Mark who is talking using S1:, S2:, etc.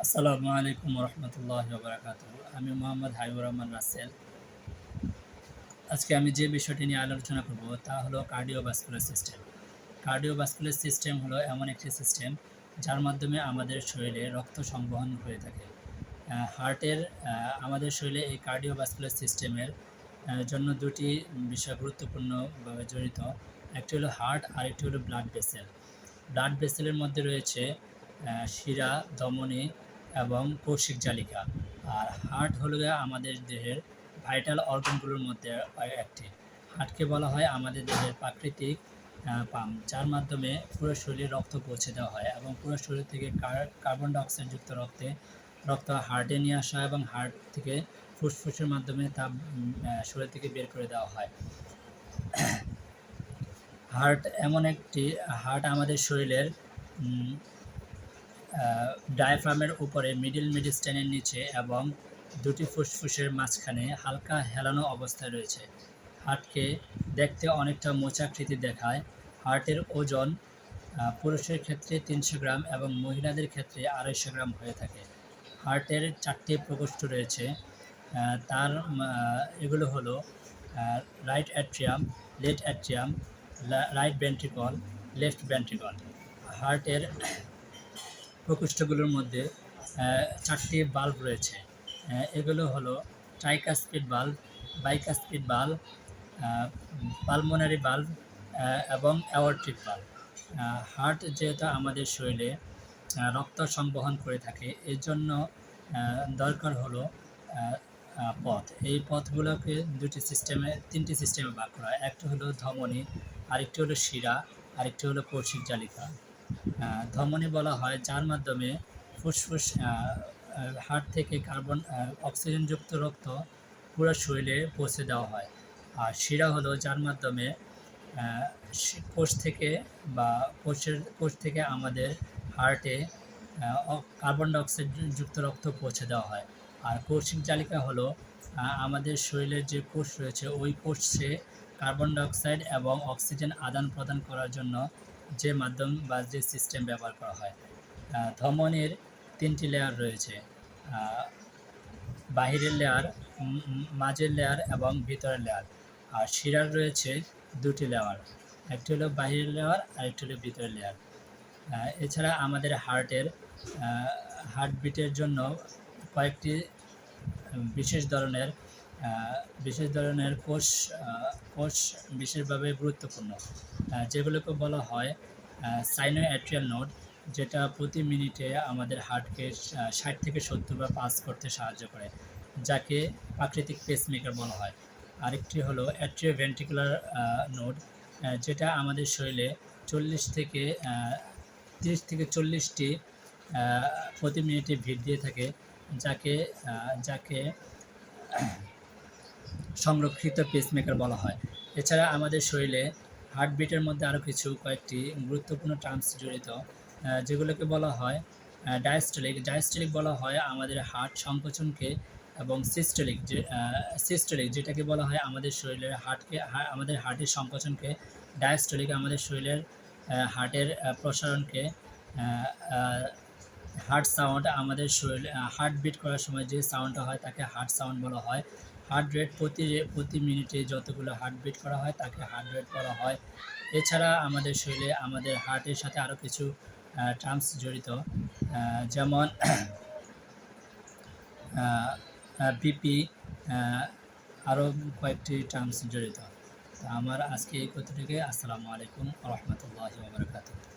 S1: আসসালামু আলাইকুম রহমতুল্লাহি ওয়া বারাকাতুহু। আমি মোহাম্মদ হাবিবুর রহমান রাসেল। আজকে আমি যে বিষয়টি নিয়ে আলোচনা করব তা হলো কার্ডিওভাস্কুলার সিস্টেম। কার্ডিওভাস্কুলার সিস্টেম হলো এমন একটি সিস্টেম যার মাধ্যমে আমাদের শরীরে রক্ত সংবহন হয়ে থাকে। আমাদের শরীরে এই কার্ডিওভাস্কুলার সিস্টেমের জন্য দুটি বিষয় গুরুত্বপূর্ণভাবে জড়িত। একটি হলো হার্ট, আরেকটি হলো ব্লাড ভেসেল। ব্লাড ভেসেলের মধ্যে রয়েছে শিরা, ধমনী এবং কৌশিক জালিকা। আর হার্ট হলো আমাদের দেহের ভাইটাল অর্গানগুলোর মধ্যে একটি। হার্টকে বলা হয় আমাদের দেহের প্রাকৃতিক পাম্প, যার মাধ্যমে পুরো শরীরে রক্ত পৌঁছে দেওয়া হয় এবং পুরো শরীর থেকে কার্বন ডাইঅক্সাইডযুক্ত রক্ত হার্টে নিয়ে আসা হয় এবং হার্ট থেকে ফুসফুসের মাধ্যমে তা শরীর থেকে বের করে দেওয়া হয়। হার্ট আমাদের শরীরের ডায়াফ্রামের উপরে মিডিল মেডিস্টাইনের নিচে এবং দুটি ফুসফুসের মাঝখানে হালকা হেলানো অবস্থায় রয়েছে। হার্টকে দেখতে অনেকটা মোচাকৃতি দেখায়। হার্টের ওজন পুরুষের ক্ষেত্রে 300 গ্রাম এবং মহিলাদের ক্ষেত্রে 250 গ্রাম হয়ে থাকে। হার্টের 4টি প্রকোষ্ঠ রয়েছে। এগুলো হলো right atrium, left atrium, right ventricle, left ventricle. হার্টের প্রকোষ্ঠগুলোর মধ্যে 4টি বাল্ব রয়েছে। এগুলো হলো tricuspid bulb, bicuspid bulb, pulmonary bulb এবং অ্যাওর্টিক বাল্ব। হার্ট যেহেতু আমাদের শরীরে রক্ত সংবহন করে থাকে, এর জন্য দরকার হলো পথ। এই পথগুলোকে তিনটি সিস্টেমে ভাগ করা হয়। একটা হলো ধমনী, আরেকটি হলো শিরা, আরেকটি হলো কৌশিক জালিকা। ধমনী বলা হয় যার মাধ্যমে ফুসফুস হার্ট থেকে অক্সিজেনযুক্ত রক্ত পুরো শরীরে পৌঁছে দেওয়া হয়। আর শিরা হলো যার মাধ্যমে কোষ থেকে আমাদের হার্টে কার্বন ডাইঅক্সাইডযুক্ত রক্ত পৌঁছে দেওয়া হয়। আর কৌশিক জালিকা হলো আমাদের শরীরের যে কোষ রয়েছে, ওই কোষে কার্বন ডাইঅক্সাইড এবং অক্সিজেন আদান প্রদান করার জন্য যে মাধ্যম বা যে সিস্টেম ব্যবহার করা হয়। ধমনীর 3টি লেয়ার রয়েছে, বাহিরের লেয়ার, মাঝের লেয়ার এবং ভিতরের লেয়ার। আর শিরার রয়েছে 2টি লেয়ার, একটি হলো বাহিরের লেয়ার আর একটি হলো ভিতরের লেয়ার। এছাড়া আমাদের হার্টবিটের জন্য কয়েকটি বিশেষ ধরনের কোষ বিশেষভাবে গুরুত্বপূর্ণ, যেগুলোকে বলা হয় সাইনোঅ্যাট্রিয়াল নোড, যেটা প্রতি মিনিটে আমাদের হার্টকে 60 থেকে 70 বার পাস করতে সাহায্য করে, যাকে প্রাকৃতিক পেসমেকার বলা হয়। আরেকটি হলো অ্যাট্রিওভেন্ট্রিকুলার নোড, যেটা আমাদের শরীরে 30 থেকে 40টি প্রতি মিনিটে ভিট দিয়ে থাকে, যাকে সংরক্ষিত পেসমেকার বলা হয়। এছাড়া আমাদের শরীরে হার্টবিটের মধ্যে আরও কয়েকটি গুরুত্বপূর্ণ টার্মস জড়িত, যেগুলোকে বলা হয় ডায়াস্টলিক বলা হয় আমাদের হার্ট সংকোচনকে, এবং সিস্টোলিক যেটাকে বলা হয় আমাদের শরীরের আমাদের হার্টের সংকোচনকে। ডায়াস্টলিক আমাদের শরীরের হার্টের প্রসারণকে। হার্ট সাউন্ড আমাদের শরীরে হার্টবিট করার সময় যে সাউন্ডটা হয় তাকে হার্ট সাউন্ড বলা হয়। হার্ট রেট প্রতি মিনিটে যতগুলো হার্টবিট করা হয় তাকে হার্ট রেট বলা হয়। এছাড়া আমাদের শরীরে আমাদের হার্টের সাথে আরও কিছু টার্মস জড়িত, যেমন বিপি, আরও কয়েকটি টার্মস জড়িত। আমার আজকে এই কথা থেকে আসসালামু আলাইকুম রহমতুল্লাহি ওয়া বারাকাতুহু।